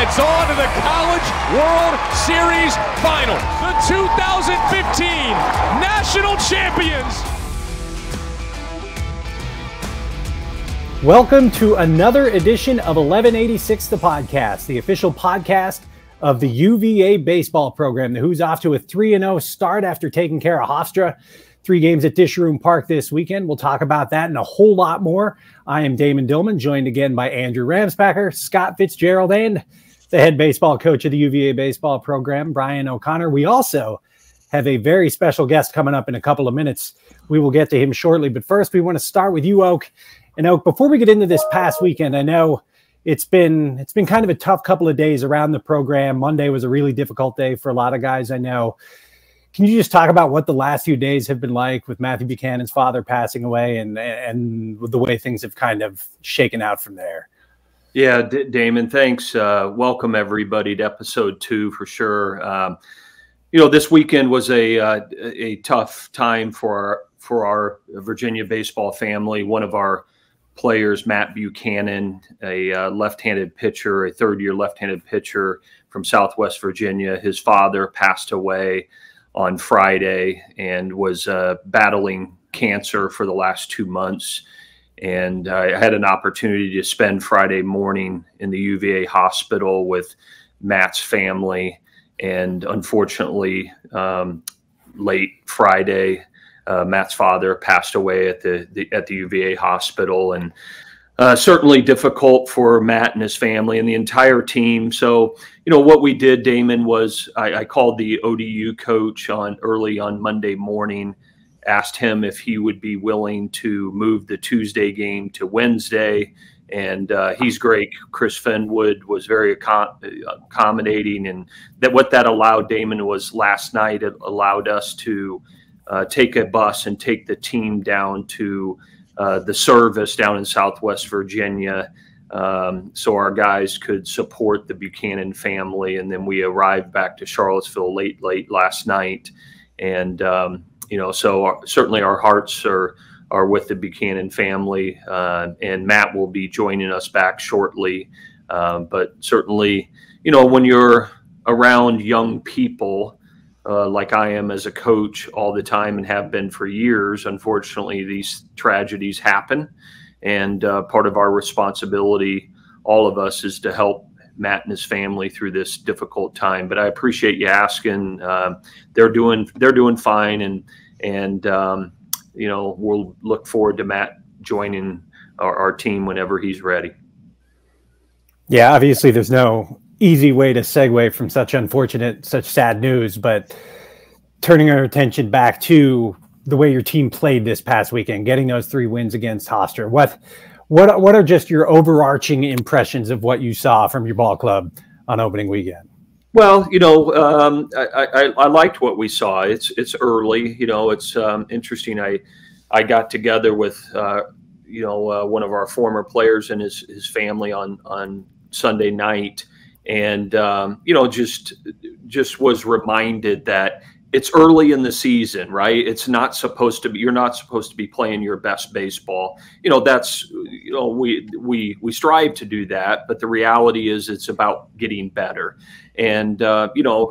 It's on to the College World Series final. The 2015 National Champions. Welcome to another edition of 1186 the podcast, the official podcast of the UVA baseball program. The Who's off to a 3-0 start after taking care of Hofstra. 3 games at Disharoon Park this weekend. We'll talk about that and a whole lot more. I am Damon Dillman, joined again by Andrew Ramspacker, Scott Fitzgerald, and the head baseball coach of the UVA baseball program, Brian O'Connor. We also have a very special guest coming up in a couple of minutes. We will get to him shortly, but first we want to start with you, Oak. And Oak, before we get into this past weekend, I know it's been kind of a tough couple of days around the program. Monday was a really difficult day for a lot of guys, I know. Can you just talk about what the last few days have been like with Matthew Buchanan's father passing away and the way things have kind of shaken out from there? Yeah, Damon, thanks. Welcome everybody to episode 2 for sure. This weekend was a tough time for our Virginia baseball family. One of our players, Matt Buchanan, a left-handed pitcher, a third-year left-handed pitcher from Southwest Virginia. His father passed away on Friday and was battling cancer for the last 2 months. And I had an opportunity to spend Friday morning in the UVA hospital with Matt's family. And unfortunately, late Friday, Matt's father passed away at the UVA hospital, and certainly difficult for Matt and his family and the entire team. So, what we did, Damon, was I called the ODU coach early on Monday morning, asked him if he would be willing to move the Tuesday game to Wednesday. And he's great. Chris Fenwood was very accommodating, and what that allowed, Damon, was last night it allowed us to take a bus and take the team down to the service down in Southwest Virginia, so our guys could support the Buchanan family. And then we arrived back to Charlottesville late last night. And, so certainly our hearts are with the Buchanan family, and Matt will be joining us back shortly. But certainly, when you're around young people, like I am as a coach all the time and have been for years, unfortunately, these tragedies happen. And part of our responsibility, all of us, is to help Matt and his family through this difficult time. But I appreciate you asking. They're doing fine, and we'll look forward to Matt joining our team whenever he's ready. Yeah, obviously there's no easy way to segue from such sad news, but turning our attention back to the way your team played this past weekend, getting those 3 wins against Hofstra. What are just your overarching impressions of what you saw from your ball club on opening weekend? Well, I liked what we saw. It's early, it's interesting. I got together with one of our former players and his family on Sunday night, and just was reminded that it's early in the season, right? It's not supposed to be. You're not supposed to be playing your best baseball. We strive to do that, but the reality is it's about getting better. And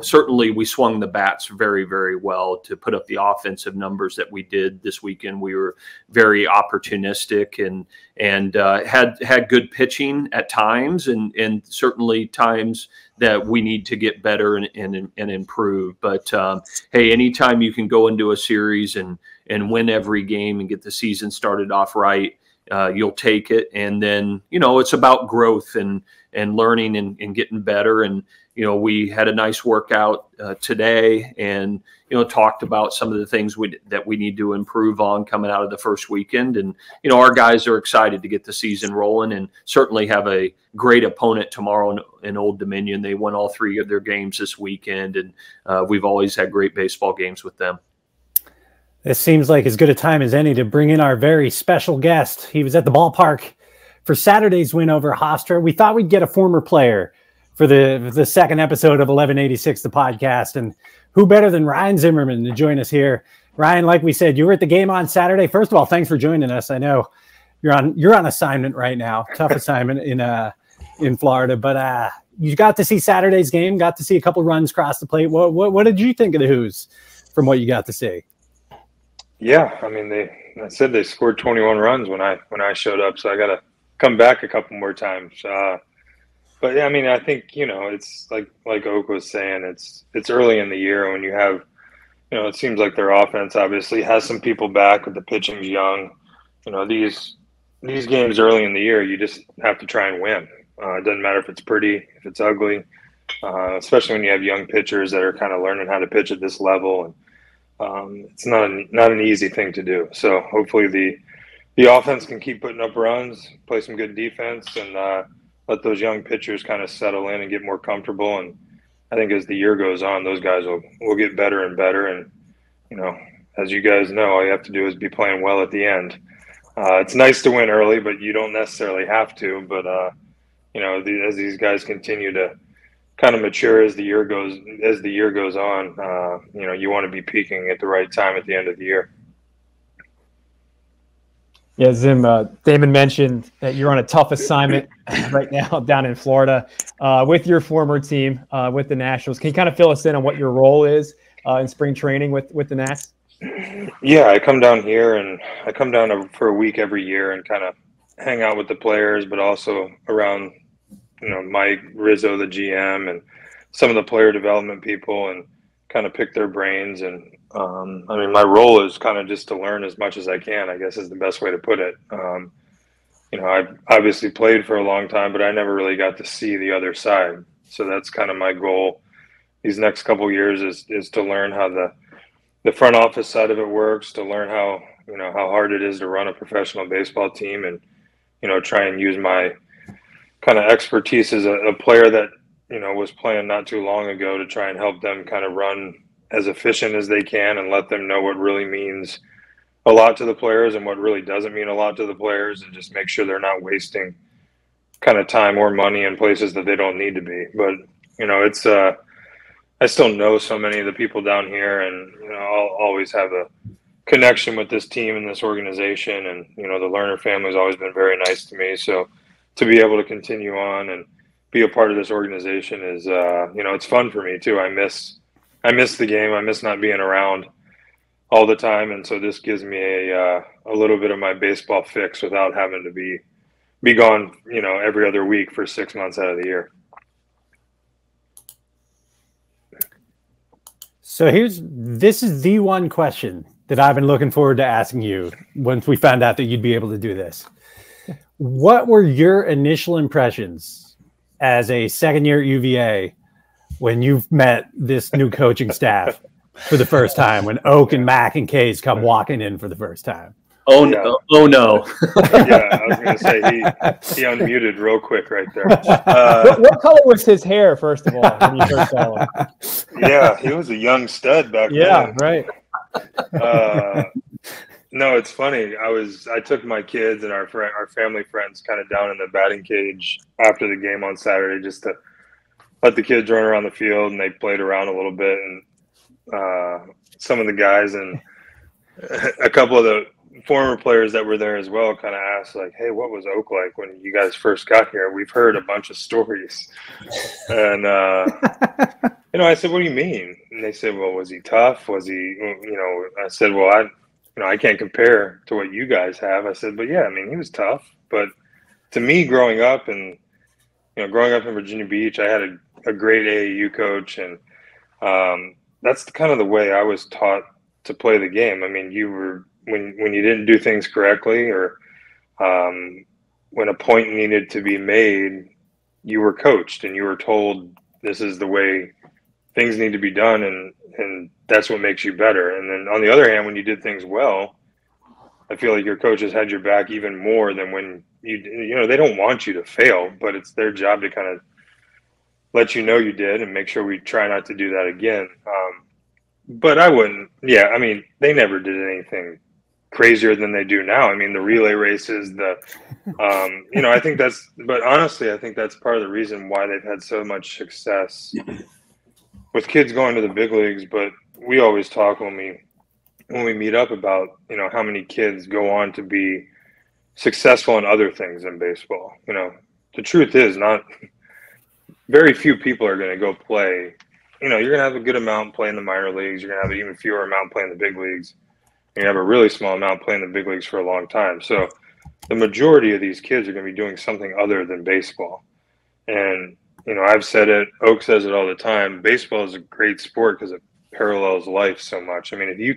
certainly we swung the bats very, very well to put up the offensive numbers that we did this weekend. We were very opportunistic and had good pitching at times, and certainly times that we need to get better and improve. But hey, anytime you can go into a series and win every game and get the season started off right, you'll take it. And then it's about growth and learning and getting better. And we had a nice workout today, and talked about some of the things that we need to improve on coming out of the first weekend. And our guys are excited to get the season rolling, and certainly have a great opponent tomorrow in Old Dominion. They won all 3 of their games this weekend, and we've always had great baseball games with them. This seems like as good a time as any to bring in our very special guest. He was at the ballpark for Saturday's win over Hofstra. We thought we'd get a former player for the second episode of 1186, the podcast. And who better than Ryan Zimmerman to join us here? Ryan, like we said, you were at the game on Saturday. First of all, thanks for joining us. I know you're on assignment right now, tough assignment in Florida, but you got to see Saturday's game, got to see a couple runs cross the plate. What did you think of the Who's from what you got to see? Yeah, I mean, I said they scored 21 runs when I showed up, so I got to come back a couple more times. But yeah, I mean, I think, it's like Oak was saying, it's early in the year when you have, it seems like their offense obviously has some people back, but the pitching's young. These games early in the year, you just have to try and win. It doesn't matter if it's pretty, if it's ugly, especially when you have young pitchers that are kind of learning how to pitch at this level. And it's not an easy thing to do. So hopefully the offense can keep putting up runs, play some good defense, and let those young pitchers kind of settle in and get more comfortable. And I think as the year goes on, those guys will get better and better. And, as you guys know, all you have to do is be playing well at the end. It's nice to win early, but you don't necessarily have to. But, as these guys continue to kind of mature as the year goes on, you want to be peaking at the right time at the end of the year. Yeah, Zim, Damon mentioned that you're on a tough assignment right now down in Florida with your former team, with the Nationals. Can you kind of fill us in on what your role is in spring training with the Nats? Yeah, I come down here and I come down for a week every year and kind of hang out with the players, but also around, Mike Rizzo, the GM, and some of the player development people, and kind of pick their brains. And my role is kind of just to learn as much as I can, I guess is the best way to put it. I've obviously played for a long time, but I never really got to see the other side. So that's kind of my goal these next couple of years is to learn how the front office side of it works, to learn how hard it is to run a professional baseball team, and, try and use my kind of expertise as a player that, was playing not too long ago to try and help them kind of run as efficient as they can and let them know what really means a lot to the players and what really doesn't mean a lot to the players, and just make sure they're not wasting kind of time or money in places that they don't need to be. But, it's I still know so many of the people down here, and, I'll always have a connection with this team and this organization. And, the Lerner family has always been very nice to me. So to be able to continue on and be a part of this organization is, it's fun for me too. I miss the game. I miss not being around all the time. And so this gives me a little bit of my baseball fix without having to be gone, every other week for 6 months out of the year. So this is the one question that I've been looking forward to asking you once we found out that you'd be able to do this. What were your initial impressions as a second year at UVA when you've met this new coaching staff for the first time, when Oak and Mac and Case come walking in for the first time? Oh, yeah. no. Oh, no. Yeah, I was going to say, he unmuted real quick right there. What color was his hair, first of all, when you first saw him? Yeah, he was a young stud back then. Yeah, right. No, it's funny. I took my kids and our family friends kind of down in the batting cage after the game on Saturday, just to let the kids run around the field, and they played around a little bit. And some of the guys and a couple of the former players that were there as well kind of asked, like, hey, what was Oak like when you guys first got here? We've heard a bunch of stories. And, I said, what do you mean? And they said, well, was he tough? Was he, I said, well, I can't compare to what you guys have. I said, but yeah, I mean, he was tough. But to me, growing up in Virginia Beach, I had a great AAU coach. And that's kind of the way I was taught to play the game. I mean, when you didn't do things correctly, or when a point needed to be made, you were coached and you were told this is the way things need to be done, and that's what makes you better. And then on the other hand, when you did things well, I feel like your coaches had your back even more than when they don't want you to fail, but it's their job to kind of let you know you did and make sure we try not to do that again. But I wouldn't. Yeah, I mean, they never did anything crazier than they do now. I mean, the relay races, I think but honestly, I think that's part of the reason why they've had so much success with kids going to the big leagues. But we always talk when we meet up about, how many kids go on to be successful in other things in baseball. The truth is very few people are going to go play. You know, you're going to have a good amount play in the minor leagues. You're going to have an even fewer amount play in the big leagues. You're going to have a really small amount playing the big leagues for a long time. So the majority of these kids are going to be doing something other than baseball. And, you know, I've said it, Oak says it all the time. Baseball is a great sport because it parallels life so much. I mean, if you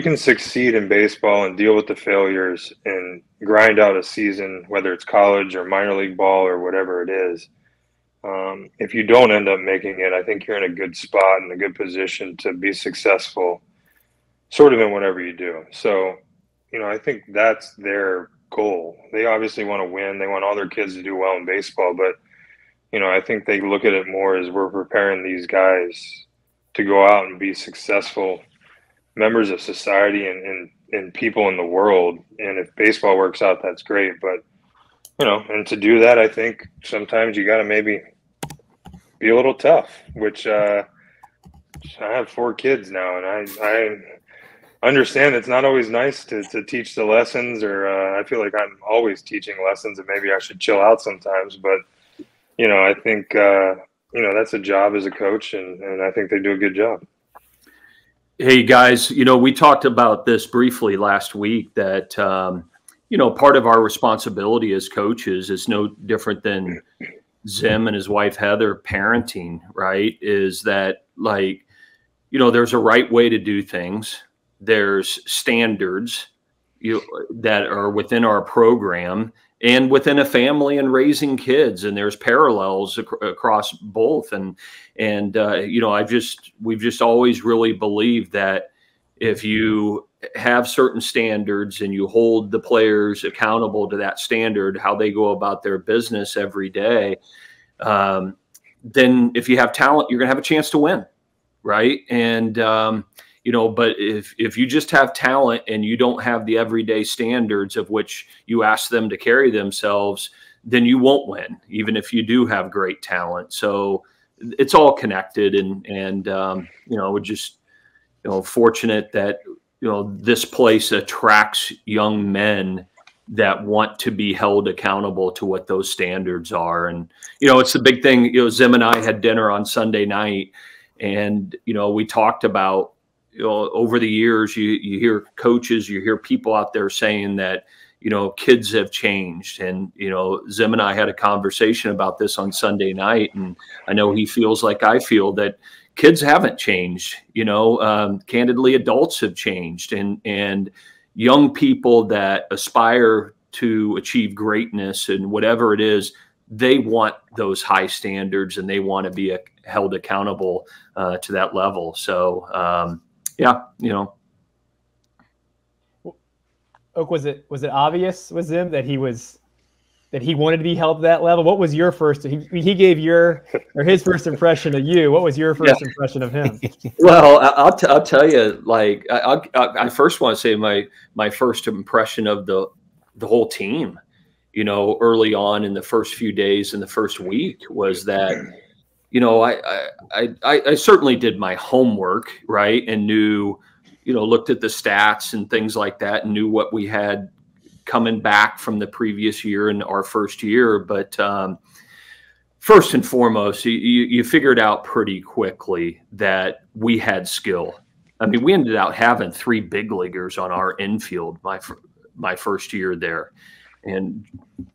can succeed in baseball and deal with the failures and grind out a season, whether it's college or minor league ball or whatever it is, if you don't end up making it, I think you're in a good spot and a good position to be successful sort of in whatever you do. So, you know, I think that's their goal. They obviously want to win. They want all their kids to do well in baseball, but, you know, I think they look at it more as we're preparing these guys to go out and be successful members of society and people in the world. And if baseball works out, that's great. But, you know, and to do that, I think sometimes you got to maybe be a little tough, which I have 4 kids now, and I understand it's not always nice to teach the lessons, or I feel like I'm always teaching lessons and maybe I should chill out sometimes. But, you know, I think, you know, that's a job as a coach, and I think they do a good job. Hey guys, you know, we talked about this briefly last week that, you know, part of our responsibility as coaches is no different than Zim and his wife Heather parenting, right? Is that, like, you know, there's a right way to do things. There's standards that are within our program and within a family and raising kids, and there's parallels across both. And you know, we've just always really believed that if you have certain standards and you hold the players accountable to that standard, how they go about their business every day, then if you have talent, you're going to have a chance to win, right? And you know, but if you just have talent and you don't have the everyday standards of which you ask them to carry themselves, then you won't win, even if you do have great talent. So it's all connected, and you know, we're just, you know, fortunate that, you know, this place attracts young men that want to be held accountable to what those standards are. And, you know, it's the big thing. You know, Zim and I had dinner on Sunday night, and, you know, we talked about, you know, over the years, you hear coaches, you hear people out there saying that, you know, kids have changed. And, you know, Zim and I had a conversation about this on Sunday night, and I know he feels like I feel that kids haven't changed. You know, candidly, adults have changed, and young people that aspire to achieve greatness and whatever it is, they want those high standards and they want to be held accountable to that level. So, yeah, you know. Oak, was it obvious with him that he wanted to be held to that level? What was your first? He gave his first impression of you. What was your first impression of him? Well, I'll tell you. Like, I first want to say my first impression of the whole team, you know, early on in the first few days in the first week was that, you know, I certainly did my homework, right, and knew, you know, looked at the stats and things like that and knew what we had coming back from the previous year and our first year. But first and foremost, you figured out pretty quickly that we had skill. I mean, we ended up having 3 big leaguers on our infield my first year there. And,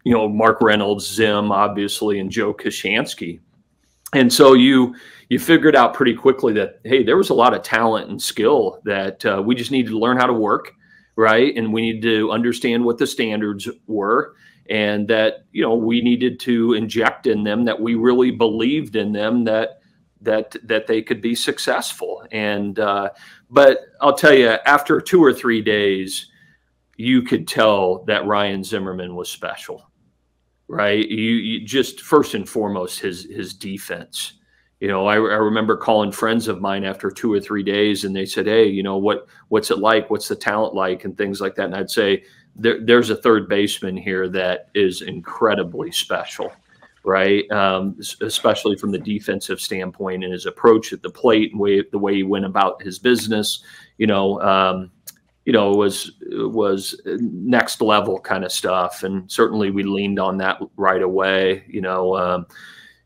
you know, Mark Reynolds, Zim, obviously, and Joe Kashansky. And so you figured out pretty quickly that, hey, there was a lot of talent and skill that we just needed to learn how to work, right? And we needed to understand what the standards were, and that, you know, we needed to inject in them that we really believed in them, that they could be successful. And but I'll tell you, after 2 or 3 days, you could tell that Ryan Zimmerman was special. Right. You just first and foremost, his defense. You know, I remember calling friends of mine after 2 or 3 days, and they said, hey, you know, what's it like? What's the talent like? And things like that. And I'd say there's a third baseman here that is incredibly special. Right. Especially from the defensive standpoint and his approach at the plate and the way he went about his business. You know, was next level kind of stuff. And certainly we leaned on that right away,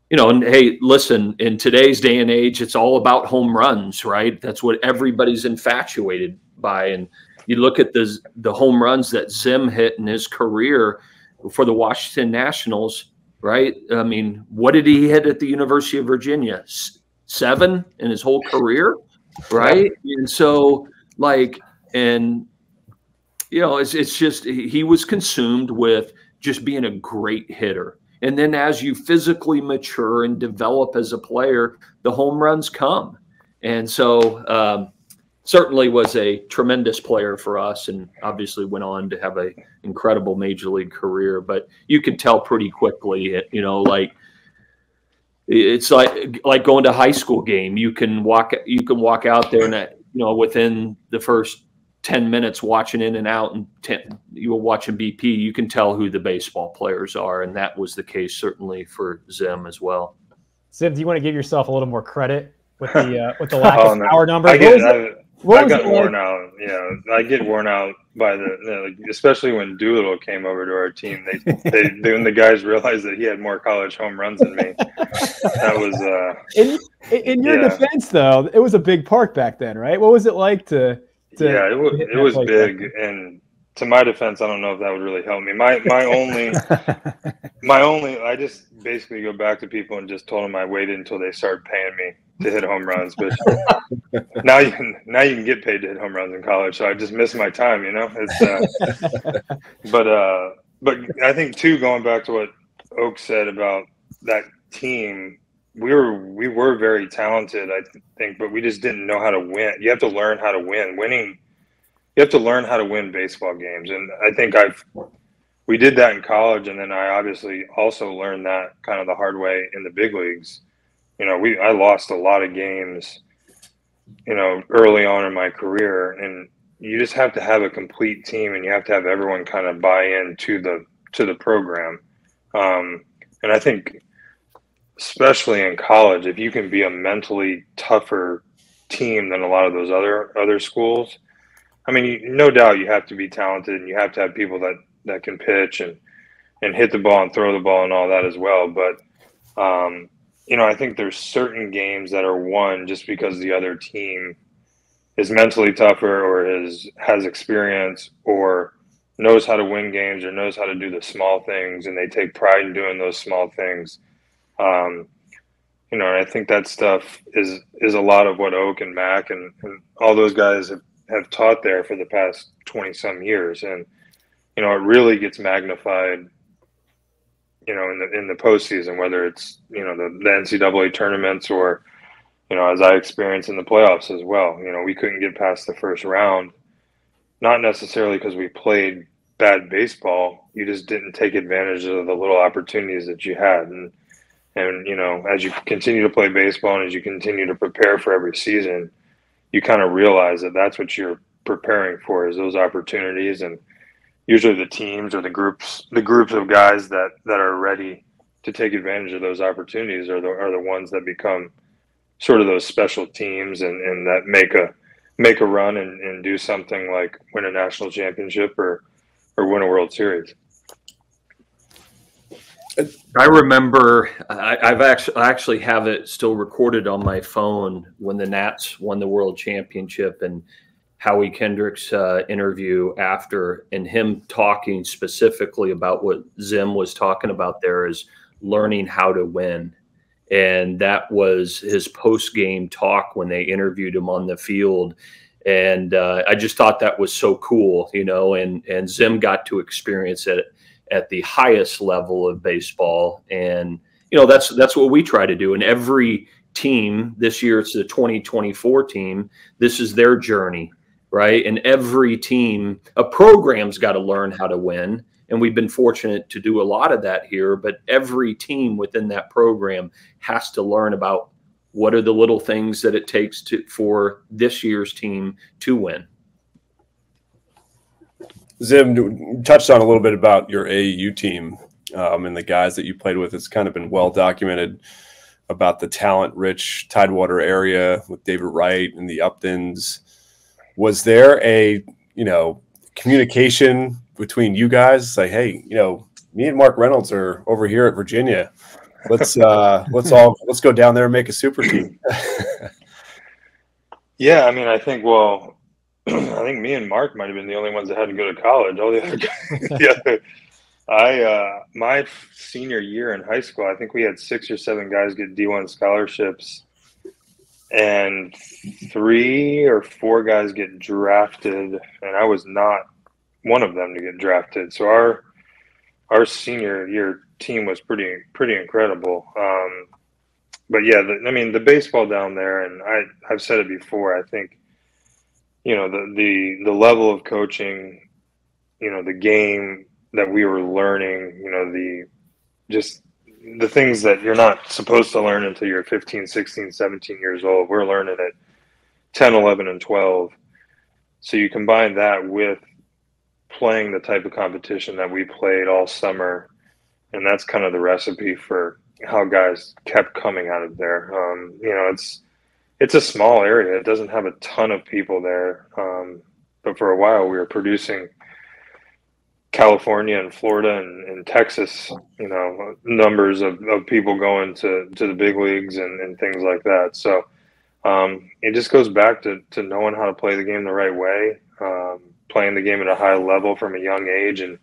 and hey, listen, in today's day and age, it's all about home runs, right? That's what everybody's infatuated by. And you look at the home runs that Zim hit in his career for the Washington Nationals, right? I mean, what did he hit at the University of Virginia? 7 in his whole career, right? And so, it's just he was consumed with just being a great hitter. And then as you physically mature and develop as a player, the home runs come. And so certainly was a tremendous player for us, and obviously went on to have an incredible major league career. But you could tell pretty quickly, it's like going to a high school game. You can walk out there and within the first 10 minutes watching in and out, and you were watching BP, you can tell who the baseball players are. And that was the case certainly for Zim as well. Zim, do you want to give yourself a little more credit with the lack of power numbers? I got worn out. Yeah, I get worn out by especially when Doolittle came over to our team. When the guys realized that he had more college home runs than me. That was in your defense, though. It was a big park back then, right? What was it like to it was big, and to my defense, I don't know if that would really help me. My only, I just basically go back to people and just told them I waited until they started paying me to hit home runs. But now you can get paid to hit home runs in college, so I just missed my time. But I think too, going back to what Oak said about that team, we were very talented, I think, but we just didn't know how to win. You have to learn how to win. You have to learn how to win baseball games, and I think we did that in college, and then I obviously also learned that kind of the hard way in the big leagues. I lost a lot of games, early on in my career, and you just have to have a complete team, and you have to have everyone kind of buy in to the program. And I think, especially in college, if you can be a mentally tougher team than a lot of those other schools, I mean, no doubt you have to be talented, and you have to have people that can pitch and hit the ball and throw the ball and all that as well. But I think there's certain games that are won just because the other team is mentally tougher or has experience or knows how to win games or knows how to do the small things, and they take pride in doing those small things. And I think that stuff is a lot of what Oak and Mac and all those guys have taught there for the past 20 some years. And, it really gets magnified, in the postseason, whether it's, the NCAA tournaments or, as I experienced in the playoffs as well. We couldn't get past the first round, not necessarily because we played bad baseball. You just didn't take advantage of the little opportunities that you had. And as you continue to play baseball and as you continue to prepare for every season, you kind of realize that that's what you're preparing for, is those opportunities. And usually the teams or the groups of guys that are ready to take advantage of those opportunities are the ones that become sort of those special teams and that make a run and do something like win a national championship or win a World Series. I remember I actually have it still recorded on my phone when the Nats won the World Championship, and Howie Kendrick's interview after, and him talking specifically about what Zim was talking about there is learning how to win. And that was his post-game talk when they interviewed him on the field. And I just thought that was so cool, and Zim got to experience it at the highest level of baseball. And, that's what we try to do. And every team this year, it's the 2024 team. This is their journey, right? And every team, a program's got to learn how to win. And we've been fortunate to do a lot of that here, but every team within that program has to learn about what are the little things that it takes for this year's team to win. Zim, touched on a little bit about your AAU team and the guys that you played with. It's kind of been well documented about the talent-rich Tidewater area with David Wright and the Uptons. Was there a communication between you guys? Say, hey, me and Mark Reynolds are over here at Virginia. Let's go down there and make a super team. Yeah, I mean, I think me and Mark might have been the only ones that had to go to college. All the other guys, my senior year in high school, I think we had 6 or 7 guys get D1 scholarships, and 3 or 4 guys get drafted, and I was not one of them to get drafted. So our senior year team was pretty incredible. But yeah, the baseball down there, and I've said it before, I think, the level of coaching, the game that we were learning, the things that you're not supposed to learn until you're 15, 16, 17 years old, we're learning at 10, 11, and 12. So you combine that with playing the type of competition that we played all summer, and that's kind of the recipe for how guys kept coming out of there. It's a small area. It doesn't have a ton of people there. But for a while we were producing California and Florida and Texas, numbers of people going to the big leagues and things like that. So it just goes back to knowing how to play the game the right way, playing the game at a high level from a young age, and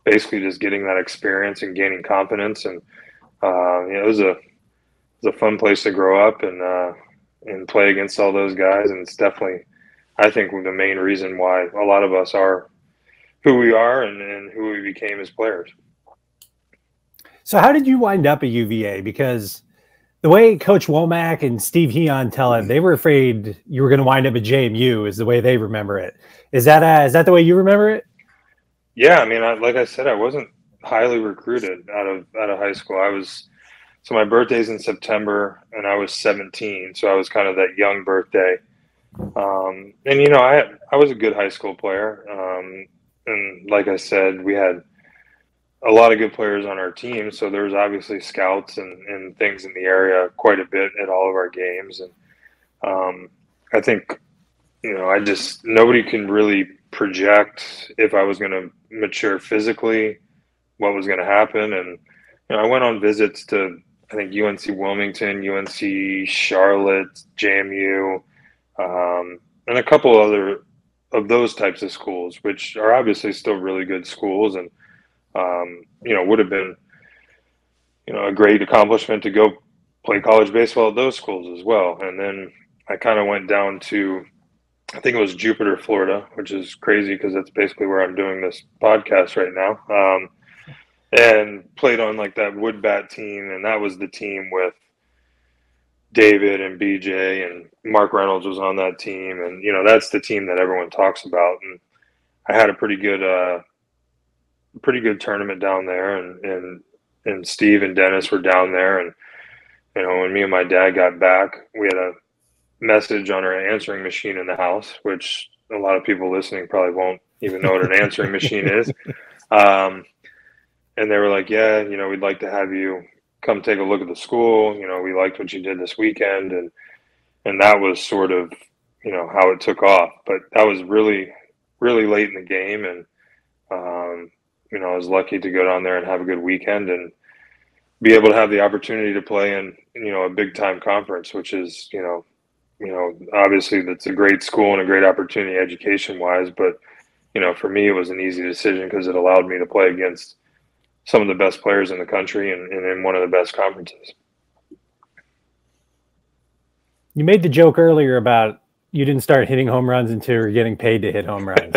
basically just getting that experience and gaining confidence. And it was a fun place to grow up and play against all those guys. And it's definitely, I think, the main reason why a lot of us are who we are and who we became as players. So how did you wind up at UVA? Because the way Coach Womack and Steve Heon tell it, they were afraid you were going to wind up at JMU, is the way they remember it. Is that the way you remember it? Yeah, I mean, like I said, I wasn't highly recruited out of high school. So my birthday's in September, and I was 17, so I was kind of that young birthday. And I was a good high school player. And like I said, we had a lot of good players on our team, so there was obviously scouts and things in the area quite a bit at all of our games. And I think, nobody can really project if I was going to mature physically, what was going to happen. And I went on visits to, I think, UNC Wilmington, UNC Charlotte, JMU, and a couple other of those types of schools, which are obviously still really good schools, and would have been a great accomplishment to go play college baseball at those schools as well. And then I kind of went down to, I think it was Jupiter, Florida, which is crazy because that's basically where I'm doing this podcast right now, and played on like that wood bat team, and that was the team with David and BJ, and Mark Reynolds was on that team, and that's the team that everyone talks about. And I had a pretty good tournament down there, and Steve and Dennis were down there, and when me and my dad got back, we had a message on our answering machine in the house, which a lot of people listening probably won't even know what an answering machine is. And they were like, yeah, we'd like to have you come take a look at the school. We liked what you did this weekend. And that was sort of, how it took off. But that was really, really late in the game. And, I was lucky to go down there and have a good weekend and be able to have the opportunity to play in, a big time conference, which is, obviously that's a great school and a great opportunity education wise. But, for me, it was an easy decision because it allowed me to play against some of the best players in the country and in one of the best conferences. You made the joke earlier about you didn't start hitting home runs until you were getting paid to hit home runs.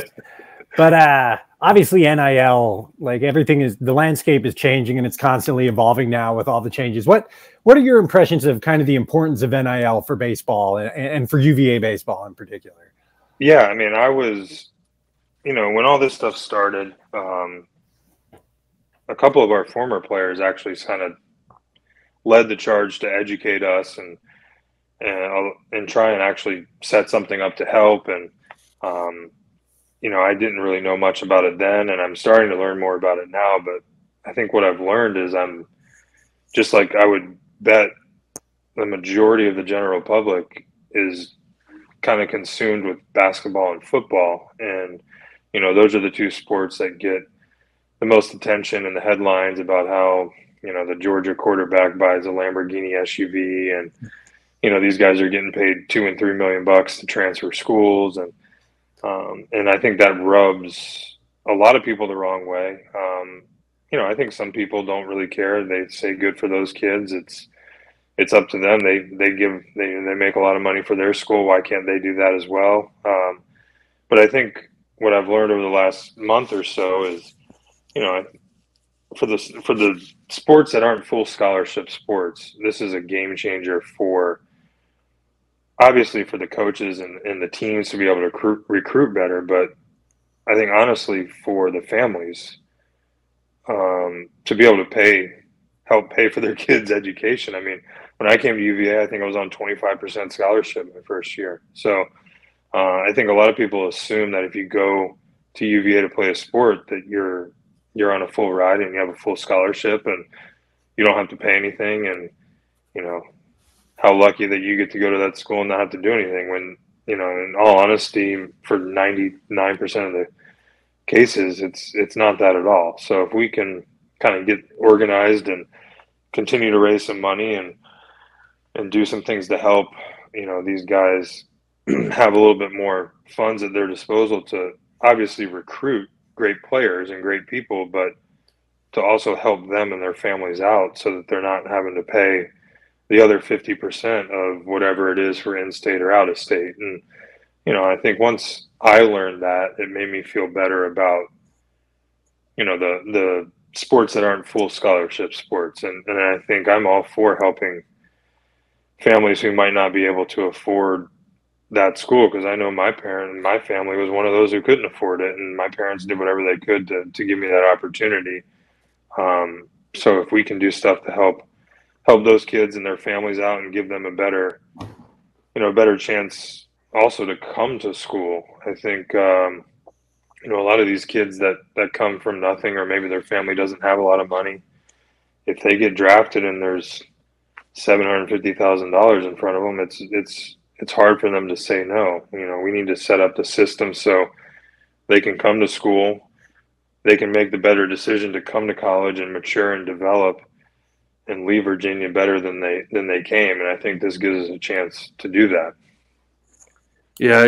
But obviously NIL, like everything the landscape is changing and it's constantly evolving now with all the changes. What are your impressions of kind of the importance of NIL for baseball and for UVA baseball in particular? Yeah, I mean, I was, when all this stuff started, a couple of our former players actually kind of led the charge to educate us and try and actually set something up to help. And, I didn't really know much about it then, and I'm starting to learn more about it now. But I think what I've learned is I'm just like, I would bet the majority of the general public is kind of consumed with basketball and football. And you know, those are the two sports that get the most attention in the headlines about how, you know, the Georgia quarterback buys a Lamborghini SUV, and, you know, these guys are getting paid $2 and $3 million to transfer schools. And I think that rubs a lot of people the wrong way. You know, I think some people don't really care. They say good for those kids. It's up to them. They make a lot of money for their school. Why can't they do that as well? But I think what I've learned over the last month or so is, you know, for the sports that aren't full scholarship sports, this is a game changer for, obviously, for the coaches and the teams to be able to recruit better. But I think honestly for the families, to be able to help pay for their kids' education. I mean, when I came to UVA, I think I was on 25% scholarship my first year. So I think a lot of people assume that if you go to UVA to play a sport, that you're on a full ride and you have a full scholarship and you don't have to pay anything. And, you know, how lucky that you get to go to that school and not have to do anything, when, you know, in all honesty, for 99% of the cases, it's not that at all. So if we can kind of get organized and continue to raise some money and do some things to help, you know, these guys have a little bit more funds at their disposal to obviously recruit great players and great people, but to also help them and their families out so that they're not having to pay the other 50% of whatever it is for in-state or out-of-state. And, you know, I think once I learned that, it made me feel better about, you know, the sports that aren't full scholarship sports. And I think I'm all for helping families who might not be able to afford that school, because I know my family was one of those who couldn't afford it, and my parents did whatever they could to give me that opportunity. So if we can do stuff to help those kids and their families out and give them a better chance also to come to school. I think, you know, a lot of these kids that come from nothing, or maybe their family doesn't have a lot of money, if they get drafted and there's $750,000 in front of them, it's hard for them to say no. You know, we need to set up the system so they can come to school, they can make the better decision to come to college and mature and develop and leave Virginia better than they came. And I think this gives us a chance to do that. Yeah,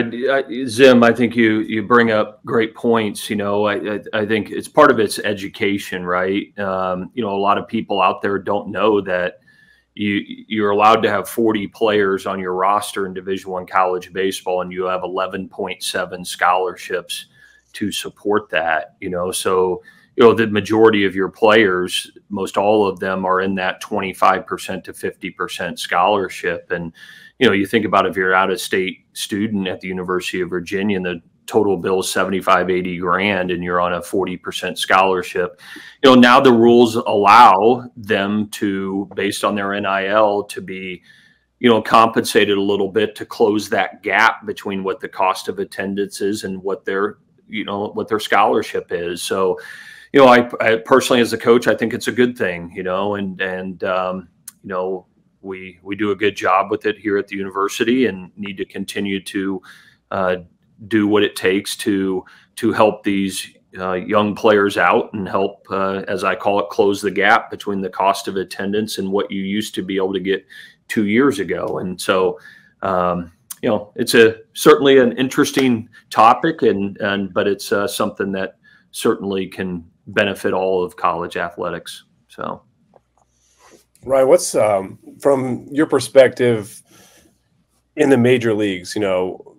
Zim, I think you bring up great points. You know, I think it's part of its education, right? You know, a lot of people out there don't know that you're allowed to have 40 players on your roster in Division I college baseball, and you have 11.7 scholarships to support that. You know, so, you know, the majority of your players, most all of them are in that 25% to 50% scholarship. And, you know, you think about if you're out of state student at the University of Virginia and the total bill is 75, 80 grand and you're on a 40% scholarship, you know, now the rules allow them to, based on their NIL, to be, you know, compensated a little bit to close that gap between what the cost of attendance is and what their scholarship is. So, you know, I personally, as a coach, I think it's a good thing, you know, and you know, we do a good job with it here at the university and need to continue to do what it takes to help these young players out and help, as I call it, close the gap between the cost of attendance and what you used to be able to get 2 years ago. And so, you know, it's certainly an interesting topic, but it's something that certainly can benefit all of college athletics. So, Ryan, what's from your perspective in the major leagues? You know,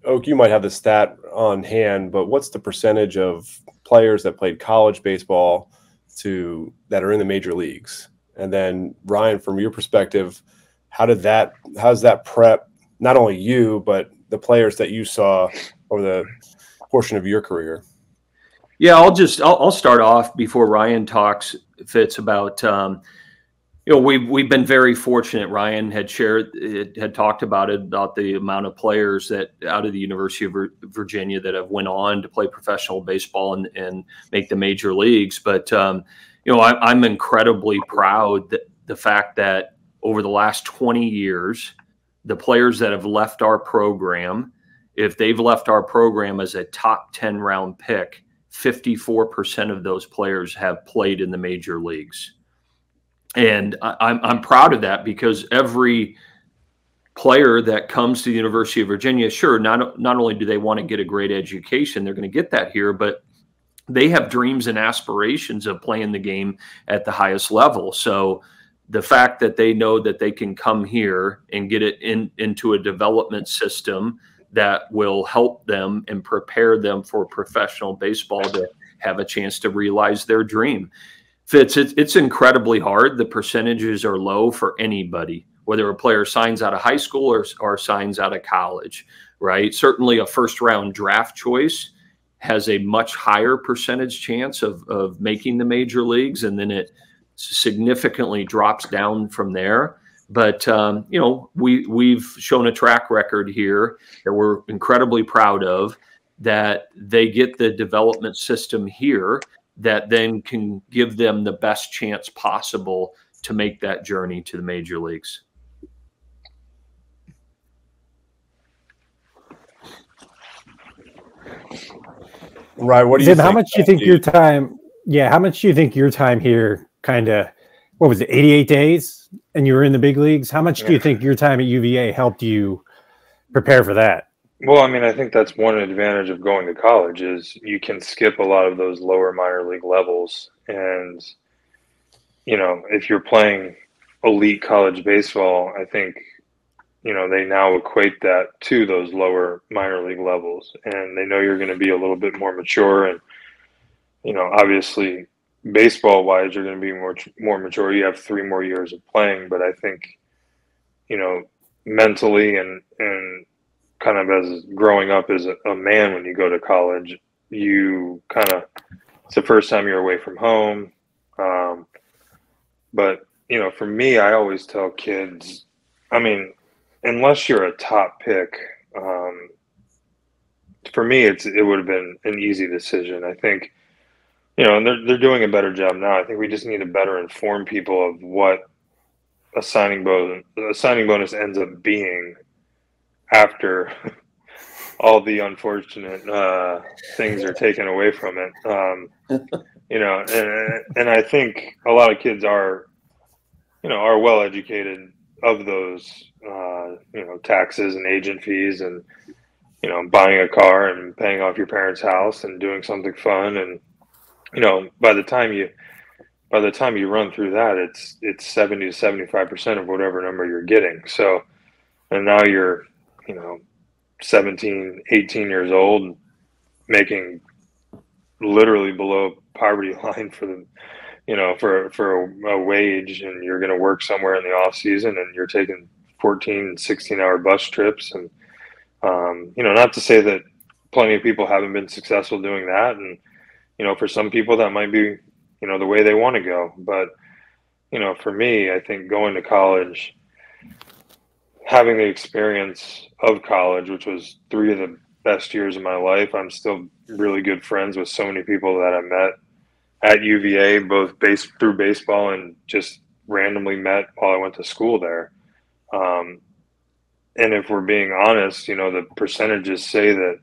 Oak, you might have the stat on hand, but what's the percentage of players that played college baseball that are in the major leagues? And then Ryan, from your perspective, how's that prep not only you but the players that you saw over the portion of your career? Yeah, I'll start off before Ryan talks, Fitz, about you know, we've been very fortunate. Ryan had talked about the amount of players that out of the University of Virginia that have went on to play professional baseball and make the major leagues. But you know, I'm incredibly proud that the fact that over the last 20 years, the players that have left our program, if they've left our program as a top 10 round pick, 54% of those players have played in the major leagues. And I'm proud of that, because every player that comes to the University of Virginia, sure, not only do they want to get a great education, they're going to get that here, but they have dreams and aspirations of playing the game at the highest level. So the fact that they know that they can come here and get it into a development system that will help them and prepare them for professional baseball to have a chance to realize their dream. Fitz, it's incredibly hard. The percentages are low for anybody, whether a player signs out of high school or signs out of college, right? Certainly a first-round draft choice has a much higher percentage chance of making the major leagues, and then it significantly drops down from there. But, we've shown a track record here that we're incredibly proud of, that they get the development system here that then can give them the best chance possible to make that journey to the major leagues. Right. What do you Zim, think? how much do you think your time? Yeah, how much do you think your time here kind of? What was it? 88 days, and you were in the big leagues. How much do you think your time at UVA helped you prepare for that? Well, I mean, I think that's one advantage of going to college is you can skip a lot of those lower minor league levels. And, if you're playing elite college baseball, I think, they now equate that to those lower minor league levels. And they know you're going to be a little bit more mature. And, obviously, baseball-wise, you're going to be more mature. You have 3 more years of playing. But I think, mentally and kind of as growing up as a man, when you go to college, you it's the first time you're away from home. But, for me, I always tell kids, I mean, unless you're a top pick, for me, it would have been an easy decision. I think, and they're doing a better job now. I think we just need to better inform people of what a signing bonus ends up being after all the unfortunate things are taken away from it. And I think a lot of kids are well educated of those, taxes and agent fees and, buying a car and paying off your parents' house and doing something fun. And, by the time you run through that, it's 70 to 75% of whatever number you're getting. So, and now you're, 17, 18 years old, making literally below poverty line for the, for a wage, and you're going to work somewhere in the off season, and you're taking 14, 16-hour bus trips. And, not to say that plenty of people haven't been successful doing that. And, for some people that might be, the way they want to go. But, for me, I think going to college, having the experience of college, which was 3 of the best years of my life. I'm still really good friends with so many people that I met at UVA, both through baseball and just randomly met while I went to school there. And if we're being honest, the percentages say that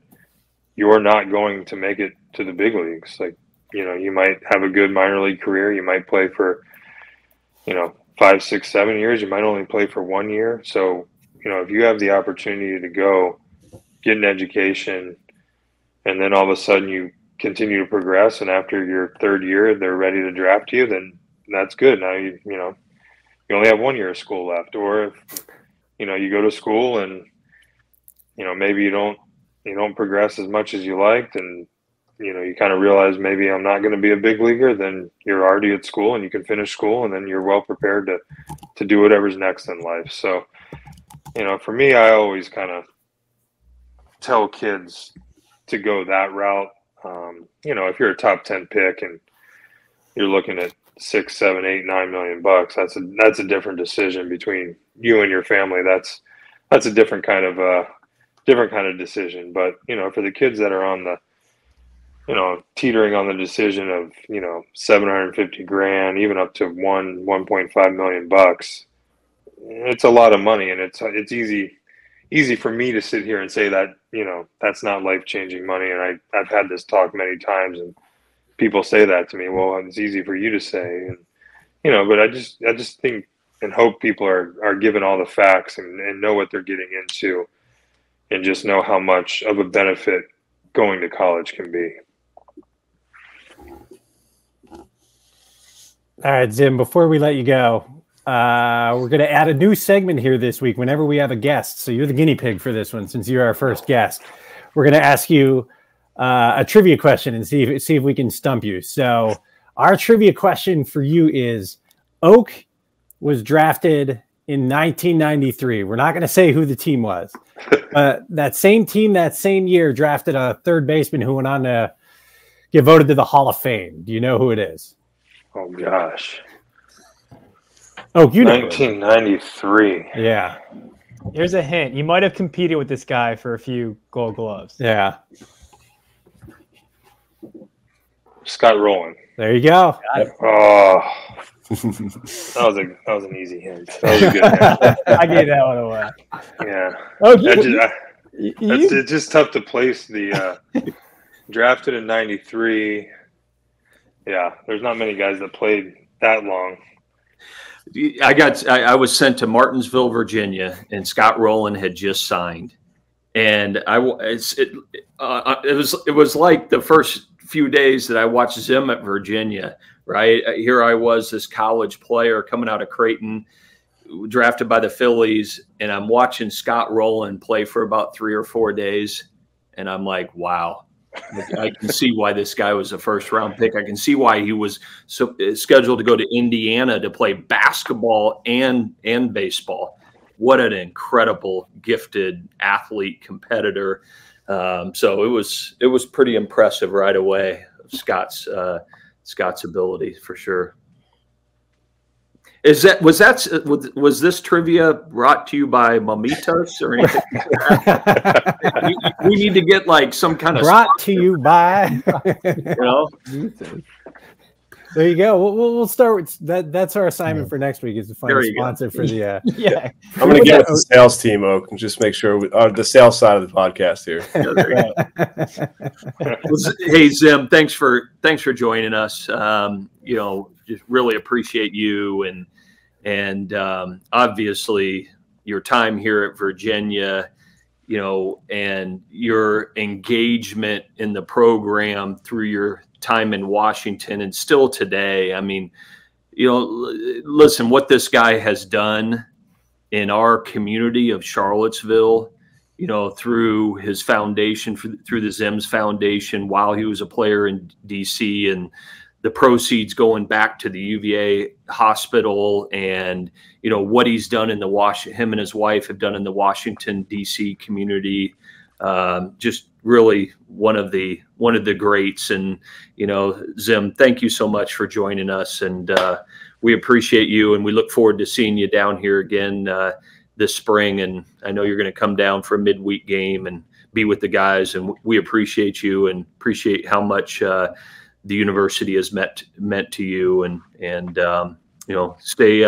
you're not going to make it to the big leagues. Like, you might have a good minor league career. You might play for, 5, 6, 7 years. You might only play for 1 year. So, if you have the opportunity to go get an education, and then all of a sudden you continue to progress, and after your 3rd year they're ready to draft you, then that's good. Now you only have 1 year of school left. Or if you go to school and maybe you don't progress as much as you liked, and you kind of realize maybe I'm not going to be a big leaguer, then you're already at school and you can finish school, and then you're well prepared to do whatever's next in life. So for me, I always kind of tell kids to go that route. If you're a top 10 pick and you're looking at $6, $7, $8, $9 million, that's a different decision between you and your family. That's a different kind of decision. But for the kids that are on the teetering on the decision of 750 grand, even up to 1.5 million bucks, it's a lot of money, and it's easy. easy for me to sit here and say that, that's not life-changing money. And I've had this talk many times, and people say that to me. Well, it's easy for you to say, and but I just think and hope people are given all the facts and know what they're getting into, and just know how much of a benefit going to college can be. All right, Zim, before we let you go, we're going to add a new segment here this week whenever we have a guest. So you're the guinea pig for this one, since you're our first guest. We're going to ask you a trivia question and see if we can stump you. So our trivia question for you is, Oak was drafted in 1993. We're not going to say who the team was. That same team that same year drafted a third baseman who went on to get voted to the Hall of Fame. Do you know who it is? Oh, gosh. Oh, you know. 1993. Yeah. Here's a hint. You might have competed with this guy for a few Gold Gloves. Yeah. Scott Rowland. There you go. Oh, that was an easy hint. That was a good hint. I gave that one away. Yeah. Oh, It's just tough to place the drafted in 93. Yeah, there's not many guys that played that long. I was sent to Martinsville, Virginia, and Scott Rowland had just signed, and it was like the first few days that I watched Zim at Virginia. Right here, I was this college player coming out of Creighton, drafted by the Phillies, and I'm watching Scott Rowland play for about 3 or 4 days, and I'm like, wow. I can see why this guy was a first-round pick. I can see why he was scheduled to go to Indiana to play basketball and baseball. What an incredible, gifted athlete, competitor. So it was pretty impressive right away. Scott's ability for sure. Was this trivia brought to you by Mamitas or anything? We need to get like some kind of brought to you by. There you go. We'll start with that. That's our assignment for next week, is to find a sponsor for the. Yeah, I'm going to get with the sales team, Oak, and just make sure the sales side of the podcast here. Hey Zim, thanks for joining us. Just really appreciate you and obviously your time here at Virginia, and your engagement in the program through your time in Washington and still today. I mean, listen, what this guy has done in our community of Charlottesville, through his foundation, through the Zims Foundation, while he was a player in DC, and the proceeds going back to the UVA hospital, and what he's done in him and his wife have done in the Washington DC community. Just really one of the greats. And Zim, thank you so much for joining us, and we appreciate you, and we look forward to seeing you down here again this spring. And I know you're going to come down for a midweek game and be with the guys, and we appreciate you and appreciate how much the university has meant to you, and stay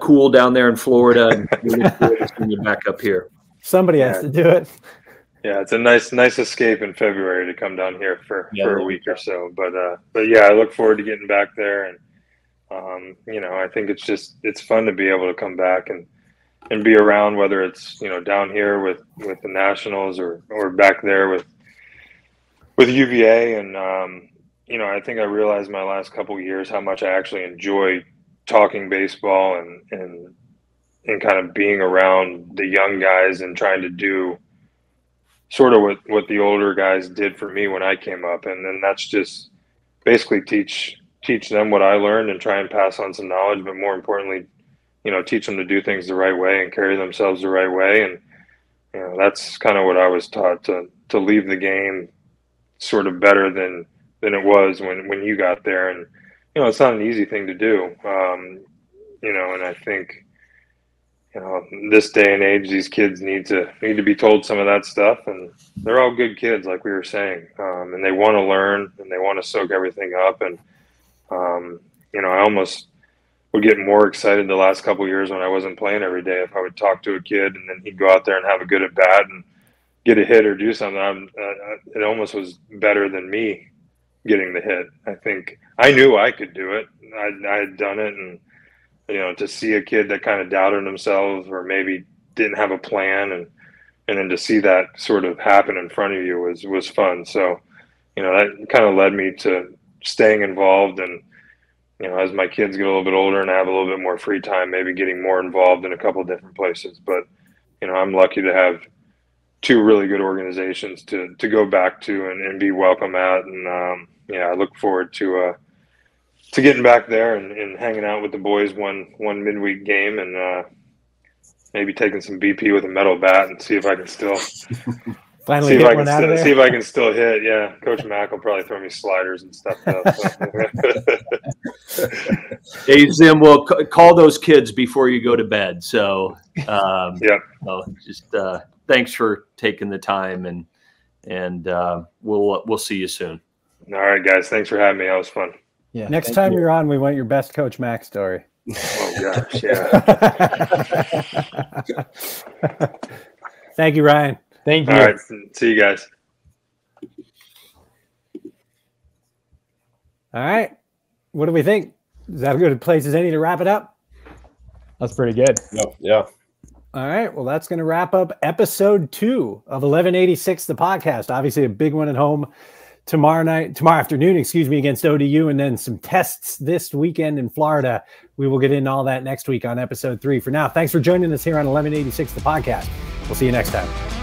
cool down there in Florida, and we look forward to seeing you back up here. Somebody has to do it. Yeah, it's a nice escape in February to come down here for a week or so. But yeah, I look forward to getting back there, and I think it's fun to be able to come back and be around, whether it's down here with the Nationals or back there with UVA. And I think I realized my last couple of years how much I actually enjoy talking baseball and kind of being around the young guys and trying to do sort of what the older guys did for me when I came up. And then that's just basically teach them what I learned and try and pass on some knowledge, but more importantly, teach them to do things the right way and carry themselves the right way. And that's kind of what I was taught, to leave the game sort of better than it was when you got there. And it's not an easy thing to do, and I think this day and age, these kids need to be told some of that stuff, and they're all good kids, like we were saying, and they want to learn and they want to soak everything up. And I would get more excited the last couple of years when I wasn't playing every day. If I would talk to a kid and then he'd go out there and have a good at bat and get a hit or do something, it almost was better than me getting the hit. I think I knew I could do it. I had done it, and to see a kid that kind of doubted themselves or maybe didn't have a plan, and then to see that sort of happen in front of you was fun. So, that kind of led me to staying involved, and as my kids get a little bit older and I have a little bit more free time, maybe getting more involved in a couple of different places. But, I'm lucky to have two really good organizations to go back to and be welcome at. And, I look forward to getting back there and hanging out with the boys one midweek game and maybe taking some BP with a metal bat and see if I can still finally get one out of there. See if I can still hit. Yeah, Coach Mack will probably throw me sliders and stuff. Hey, Zim, we'll call those kids before you go to bed. So, just thanks for taking the time, and we'll see you soon. All right, guys. Thanks for having me. That was fun. Yeah. Next time you're on, we want your best Coach Mack story. Oh gosh, yeah. Thank you, Ryan. Thank you. All right. See you guys. All right. What do we think? Is that a good place as any to wrap it up? That's pretty good. Yeah. All right. Well, that's going to wrap up episode 2 of 1186, the podcast. Obviously, a big one at home tomorrow afternoon, against ODU, and then some tests this weekend in Florida. We will get into all that next week on episode 3. For now, thanks for joining us here on 1186, the podcast. We'll see you next time.